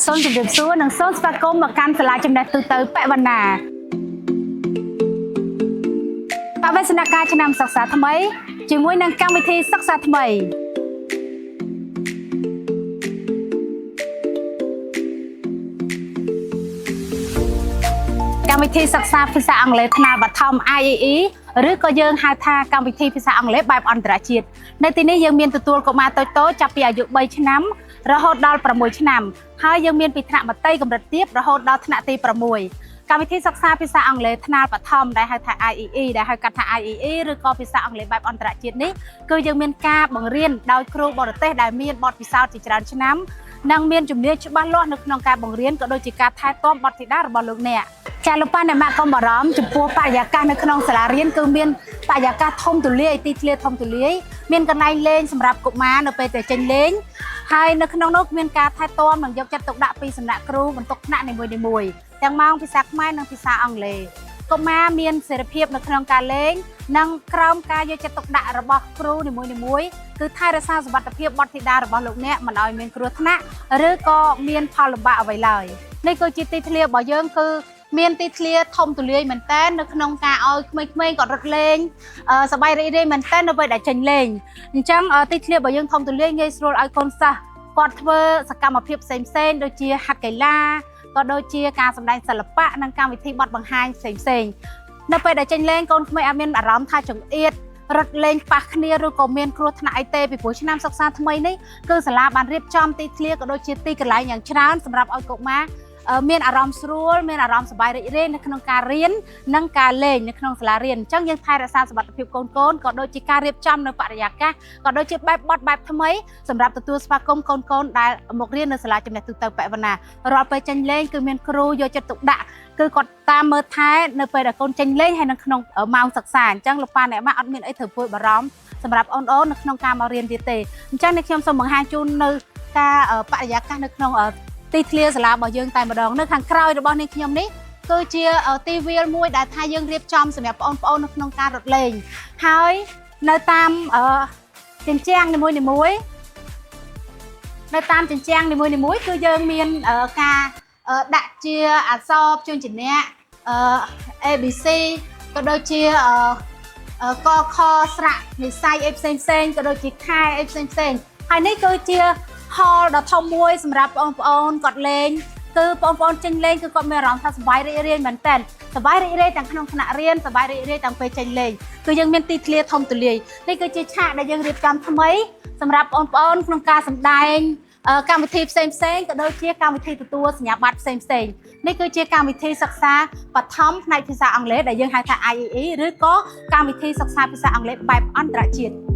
សូមជម្រាបសួរនិងសូមស្វាគមន៍មកកាន់សាលាចំណេះទូទៅបវណ្ណាបវេសនការឆ្នាំសិក្សាថ្មីជាមួយនឹងកម្មវិធីសិក្សាថ្មីកម្មវិធីសិក្សាភាសាអង់គ្លេសថ្នាក់បឋម IEE ឬក៏យើងហៅថាកម្មវិធីភាសាអង់គ្លេសបែបអន្តរជាតិនៅទីនេះយើងមានទទួលកុមារតូចៗចាប់ពីអាយុ3ឆ្នាំរហូតដល់6ឆ្នាំហើយយើងមានពីថ្នាក់មត្តេយ្យកម្រិតទាបរហូតដល់ថ្នាក់ទី6កម្មវិធីសិក្សាភាសាអង់គ្លេសថ្នាក់បឋមដែលហៅថា IEE ដែលហៅកាត់ថា IEE ឬក៏ភាសាអង់គ្លេសបែបអន្តរជាតិនេះគឺយើងមានការបង្រៀនដោយគ្រូបរទេសដែលមានបទពិសោធន៍ជាច្រើនឆ្នាំនិងមានជំនាញច្បាស់លាស់នៅក្នុងការបង្រៀនក៏ដូចជាការថែទាំបុត្រធីតារបស់លោកអ្នកចាលោកប៉ាអ្នកម៉ាក់កុំបារម្ភចំពោះបរិយាកាសនៅក្នុងសាលារៀនគឺមានបរិយាកាសធំទូលាយទីធ្លាធំទូលាយមានកន្លែងលេងសម្រាប់កុមារនៅពេលទៅចេញលេងហើយនៅក្នុងនោះមានការថែទាំនិងយកចិត្តទុកដាក់ពីសំណាក់គ្រូបន្ទុកថ្នាក់នីមួយៗទាំងម៉ោងភាសាខ្មែរនិងភាសាអង់គ្លេសកុមារមានសេរីភាពនៅក្នុងការលេងនិងក្រោមការយកចិត្តទុកដាក់របស់គ្រូនីមួយៗគឺថែរក្សាសុវត្ថិភាពបុត្រធីតារបស់លោកអ្នកមិនឲ្យមានគ្រោះថ្នាក់ឬក៏មានផលលំបាកអ្វីឡើយនេះគឺជាទីធ្លារបស់យើងគឺមានទីធ្លាធំទូលាយមែនតើនៅក្នុងការឲ្យក្មេងៗគាត់រត់លេងសប្បាយរីករាយមែនតើនៅពេលដែលចេញលេងអញ្ចឹងទីធ្លារបស់យើងធំទូលាយងាយស្រួលឲ្យកូនសិស្សគាត់ធ្វើសកម្មភាពផ្សេងៗដូចជាហាត់កីឡាក៏ដូចជាការសម្ដែងសិល្បៈនិងកម្មវិធីបទបង្ហាញផ្សេងៗនៅពេលដែលចេញលេងកូនក្មេងអាចមានអារម្មណ៍ថាចង្អៀតរត់លេងប៉ះគ្នាឬក៏មានគ្រោះថ្នាក់អីទេពីព្រោះឆ្នាំសិក្សាថ្មីនេះគឺសាលាបានរៀបចំទីធ្លាក៏ដូចជាទីកន្លែងយ៉ាងច្រើនសម្រាប់ឲ្យកុមារមានអារម្មណ៍ស្រួលមានអារម្មណ៍សប្បាយរីករាយនៅក្នុងការរៀននិងការលេងនៅក្នុងសាលារៀនអញ្ចឹងយើងថែរក្សាសុវត្ថិភាពកូនៗក៏ដូចជាការរៀបចំនៅបរិយាកាសក៏ដូចជាបែបបទបែបថ្មីសម្រាប់ទទួលស្វាគមន៍កូនៗដែលមករៀននៅសាលាចំណេះទូទៅបវណ្ណារាល់ពេលចេញលេងគឺមានគ្រូយកចិត្តទុកដាក់គឺគាត់តាមមើលថែនៅពេលដែលកូនចេញលេងហើយនៅក្នុងម៉ោងសិក្សាអញ្ចឹងលោកប៉ាអ្នកម៉ាក់អត់មានអីត្រូវព្រួយបារម្ភសម្រាប់អូនៗនៅក្នុងការមករៀនទៀតទេអញ្ចឹងនេះខ្ញុំសូមបង្ហាញជូននៅការបរិយាកាសនៅក្នុងទីធ្លាសាលារបស់យើងតែម្ដងនៅខាងក្រោយរបស់នាងខ្ញុំនេះគឺជាទីវាលមួយដែលថាយើងរៀបចំសម្រាប់បងប្អូននៅក្នុងការរត់លេងហើយនៅតាមជញ្ជាំងនីមួយៗនៅតាមជញ្ជាំងនីមួយៗគឺយើងមានការដាក់ជាអក្សរព្យញ្ជនៈABC ក៏ដូចជាកខស្រៈនិស្ស័យអីផ្សេងៗក៏ដូចជាខែអីផ្សេងៗហើយនេះគឺជាហលដ៏ធំមួយសម្រាប់បងប្អូនគាត់លេងគឺបងប្អូនចេញលេងគឺគាត់មានអារម្មណ៍ថាសប្បាយរីករាយមែនតើសប្បាយរីករាយទាំងក្នុងថ្នាក់រៀនសប្បាយរីករាយទាំងពេលចេញលេងគឺយើងមានទីធ្លាធំទូលាយនេះគឺជាឆាកដែលយើងរៀបចំថ្មីសម្រាប់បងប្អូនក្នុងការសម្ដែងកម្មវិធីផ្សេងក៏ដូចជាកម្មវិធីទទួលសញ្ញាបត្រផ្សេងនេះគឺជាកម្មវិធីសិក្សាបឋមផ្នែកភាសាអង់គ្លេសដែលយើងហៅថា IEE ឬក៏កម្មវិធីសិក្សាភាសាអង់គ្លេសបែបអន្តរជាតិ